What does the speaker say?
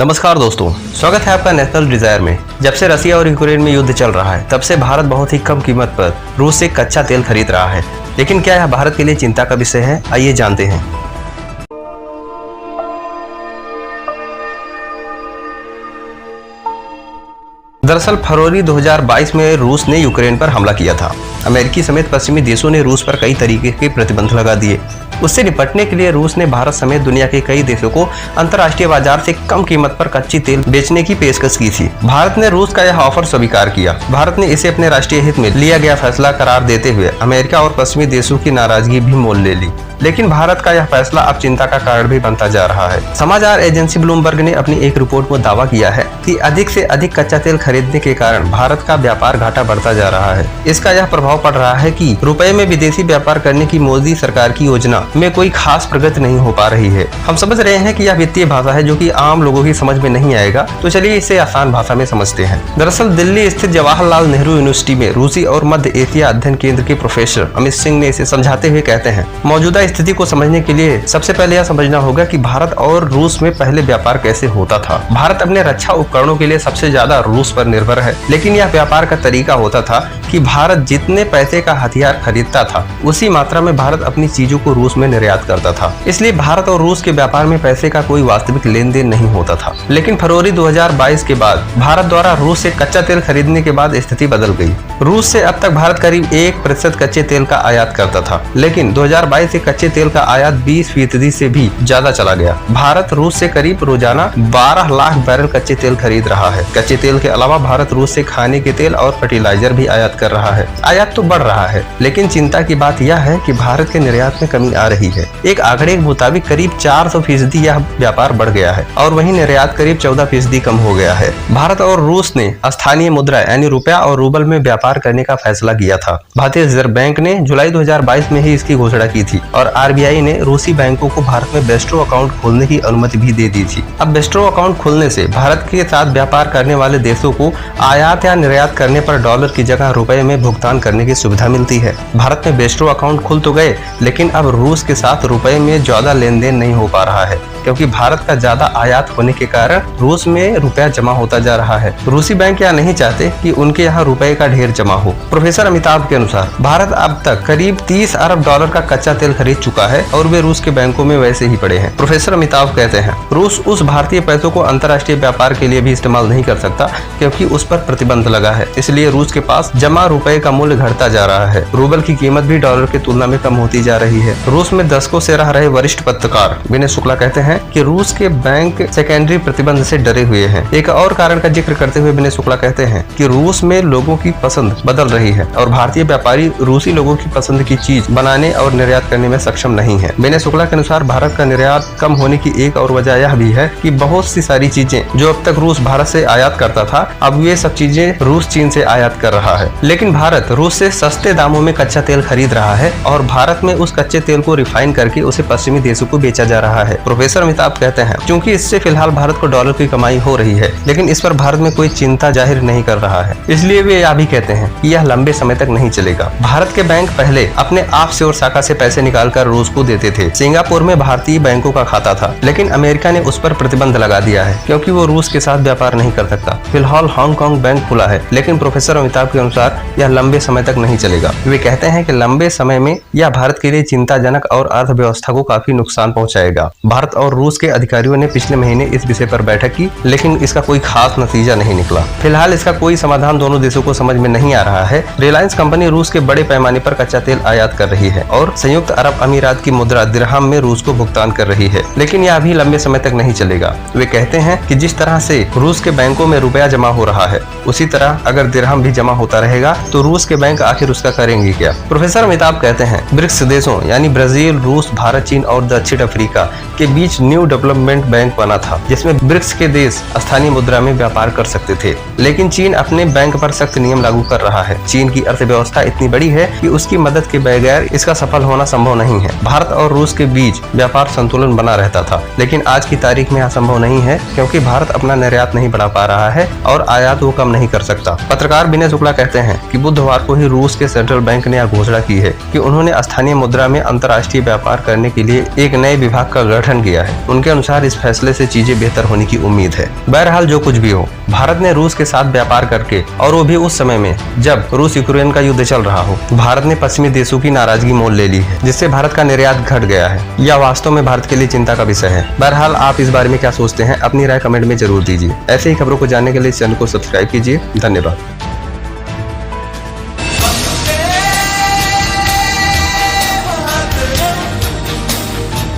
नमस्कार दोस्तों, स्वागत है आपका नेशनल डिजायर में। जब से रसिया और यूक्रेन में युद्ध चल रहा है तब से भारत बहुत ही कम कीमत पर रूस से कच्चा तेल खरीद रहा है। लेकिन क्या यह भारत के लिए चिंता का विषय है? आइए जानते हैं। दरअसल फरवरी 2022 में रूस ने यूक्रेन पर हमला किया था। अमेरिकी समेत पश्चिमी देशों ने रूस पर कई तरीके के प्रतिबंध लगा दिए। उससे निपटने के लिए रूस ने भारत समेत दुनिया के कई देशों को अंतर्राष्ट्रीय बाजार से कम कीमत पर कच्ची तेल बेचने की पेशकश की थी। भारत ने रूस का यह ऑफर स्वीकार किया। भारत ने इसे अपने राष्ट्रीय हित में लिया गया फैसला करार देते हुए अमेरिका और पश्चिमी देशों की नाराजगी भी मोल ले ली। लेकिन भारत का यह फैसला अब चिंता का कारण भी बनता जा रहा है। समाचार एजेंसी ब्लूमबर्ग ने अपनी एक रिपोर्ट में दावा किया है कि अधिक से अधिक कच्चा तेल खरीदने के कारण भारत का व्यापार घाटा बढ़ता जा रहा है। इसका यह प्रभाव पड़ रहा है कि रुपए में विदेशी व्यापार करने की मोदी सरकार की योजना में कोई खास प्रगति नहीं हो पा रही है। हम समझ रहे हैं कि यह वित्तीय भाषा है जो कि आम लोगों की समझ में नहीं आएगा, तो चलिए इसे आसान भाषा में समझते हैं। दरअसल दिल्ली स्थित जवाहरलाल नेहरू यूनिवर्सिटी में रूसी और मध्य एशिया अध्ययन केंद्र के प्रोफेसर अमित सिंह ने इसे समझाते हुए कहते हैं, मौजूदा स्थिति को समझने के लिए सबसे पहले यह समझना होगा कि भारत और रूस में पहले व्यापार कैसे होता था। भारत अपने रक्षा उपकरणों के लिए सबसे ज्यादा रूस पर निर्भर है, लेकिन यह व्यापार का तरीका होता था कि भारत जितने पैसे का हथियार खरीदता था उसी मात्रा में भारत अपनी चीजों को रूस में निर्यात करता था। इसलिए भारत और रूस के व्यापार में पैसे का कोई वास्तविक लेन देन नहीं होता था। लेकिन फरवरी 2022 के बाद भारत द्वारा रूस से कच्चा तेल खरीदने के बाद स्थिति बदल गई। रूस से अब तक भारत करीब 1% कच्चे तेल का आयात करता था, लेकिन 2022 से कच्चे तेल का आयात 20% से भी ज्यादा चला गया। भारत रूस से करीब रोजाना 12 लाख बैरल कच्चे तेल खरीद रहा है। कच्चे तेल के अलावा भारत रूस से खाने के तेल और फर्टिलाइजर भी आयात कर रहा है। आयात तो बढ़ रहा है, लेकिन चिंता की बात यह है कि भारत के निर्यात में कमी आ रही है। एक आंकड़े के मुताबिक करीब 400% यह व्यापार बढ़ गया है और वहीं निर्यात करीब 14% कम हो गया है। भारत और रूस ने स्थानीय मुद्रा यानी रुपया और रूबल में व्यापार करने का फैसला किया था। भारतीय रिजर्व बैंक ने जुलाई 2022 में ही इसकी घोषणा की थी और आरबीआई ने रूसी बैंकों को भारत में बेस्ट्रो अकाउंट खोलने की अनुमति भी दे दी थी। अब बेस्ट्रो अकाउंट खोलने से भारत के साथ व्यापार करने वाले देशों को आयात या निर्यात करने पर डॉलर की जगह रुपए में भुगतान करने की सुविधा मिलती है। भारत में बेस्ट्रो अकाउंट खुल तो गए, लेकिन अब रूस के साथ रुपए में ज्यादा लेन देन नहीं हो पा रहा है, क्योंकि भारत का ज्यादा आयात होने के कारण रूस में रुपया जमा होता जा रहा है। रूसी बैंक यह नहीं चाहते कि उनके यहाँ रुपए का ढेर जमा हो। प्रोफेसर अमिताभ के अनुसार भारत अब तक करीब 30 अरब डॉलर का कच्चा तेल खरीद चुका है और वे रूस के बैंकों में वैसे ही पड़े हैं। प्रोफेसर अमिताभ कहते हैं, रूस उस भारतीय पैसों को अंतर्राष्ट्रीय व्यापार के लिए भी इस्तेमाल नहीं कर सकता, क्योंकि उस पर प्रतिबंध लगा है। इसलिए रूस के पास जमा रुपए का मूल्य घटता जा रहा है। रूबल की कीमत भी डॉलर की तुलना में कम होती जा रही है। रूस में दशकों से रह रहे वरिष्ठ पत्रकार विनय शुक्ला कहते हैं कि रूस के बैंक सेकेंडरी प्रतिबंध से डरे हुए हैं। एक और कारण का जिक्र करते हुए विनय शुक्ला कहते हैं कि रूस में लोगों की पसंद बदल रही है और भारतीय व्यापारी रूसी लोगों की पसंद की चीज बनाने और निर्यात करने में सक्षम नहीं है। विनय शुक्ला के अनुसार भारत का निर्यात कम होने की एक और वजह यह भी है कि बहुत सी सारी चीजें जो अब तक रूस भारत से आयात करता था, अब वे सब चीजें रूस चीन से आयात कर रहा है। लेकिन भारत रूस से सस्ते दामों में कच्चा तेल खरीद रहा है और भारत में उस कच्चे तेल को रिफाइन करके उसे पश्चिमी देशों को बेचा जा रहा है। प्रोफेसर अमिताभ कहते हैं, क्योंकि इससे फिलहाल भारत को डॉलर की कमाई हो रही है, लेकिन इस पर भारत में कोई चिंता जाहिर नहीं कर रहा है। इसलिए वे यह भी कहते हैं कि यह लंबे समय तक नहीं चलेगा। भारत के बैंक पहले अपने आप से और शाखा से पैसे निकालकर रूस को देते थे। सिंगापुर में भारतीय बैंकों का खाता था, लेकिन अमेरिका ने उस पर प्रतिबंध लगा दिया है, क्योंकि वो रूस के साथ व्यापार नहीं कर सकता। फिलहाल हांगकांग बैंक खुला है, लेकिन प्रोफेसर अमिताभ के अनुसार यह लंबे समय तक नहीं चलेगा। वे कहते हैं कि लंबे समय में यह भारत के लिए चिंताजनक और अर्थव्यवस्था को काफी नुकसान पहुंचाएगा। भारत और रूस के अधिकारियों ने पिछले महीने इस विषय पर बैठक की, लेकिन इसका कोई खास नतीजा नहीं निकला। फिलहाल इसका कोई समाधान दोनों देशों को समझ में नहीं आ रहा है। रिलायंस कंपनी रूस के बड़े पैमाने पर कच्चा तेल आयात कर रही है और संयुक्त अरब अमीरात की मुद्रा दिरहम में रूस को भुगतान कर रही है, लेकिन यह अभी लंबे समय तक नहीं चलेगा। वे कहते हैं कि जिस तरह से रूस के बैंकों में रुपया जमा हो रहा है, उसी तरह अगर दिरहम भी जमा होता रहेगा तो रूस के बैंक आखिर उसका करेंगे क्या? प्रोफेसर अमिताभ कहते हैं, ब्रिक्स देशों यानी ब्राजील, रूस, भारत, चीन और दक्षिण अफ्रीका के बीच न्यू डेवलपमेंट बैंक बना था, जिसमें ब्रिक्स के देश स्थानीय मुद्रा में व्यापार कर सकते थे। लेकिन चीन अपने बैंक पर सख्त नियम लागू कर रहा है। चीन की अर्थव्यवस्था इतनी बड़ी है कि उसकी मदद के बगैर इसका सफल होना संभव नहीं है। भारत और रूस के बीच व्यापार संतुलन बना रहता था, लेकिन आज की तारीख में यह संभव नहीं है, क्योंकि भारत अपना निर्यात नहीं बढ़ा पा रहा है और आयात वो कम नहीं कर सकता। पत्रकार विनय शुक्ला कहते हैं कि बुधवार को ही रूस के सेंट्रल बैंक ने यह घोषणा की है कि उन्होंने स्थानीय मुद्रा में अंतर्राष्ट्रीय व्यापार करने के लिए एक नए विभाग का गठन किया है। है। उनके अनुसार इस फैसले से चीजें बेहतर होने की उम्मीद है। बहरहाल जो कुछ भी हो, भारत ने रूस के साथ व्यापार करके, और वो भी उस समय में जब रूस यूक्रेन का युद्ध चल रहा हो, भारत ने पश्चिमी देशों की नाराजगी मोल ले ली है, जिससे भारत का निर्यात घट गया है। यह वास्तव में भारत के लिए चिंता का विषय है। बहरहाल आप इस बारे में क्या सोचते हैं, अपनी राय कमेंट में जरूर दीजिए। ऐसे ही खबरों को जानने के लिए चैनल को सब्सक्राइब कीजिए। धन्यवाद।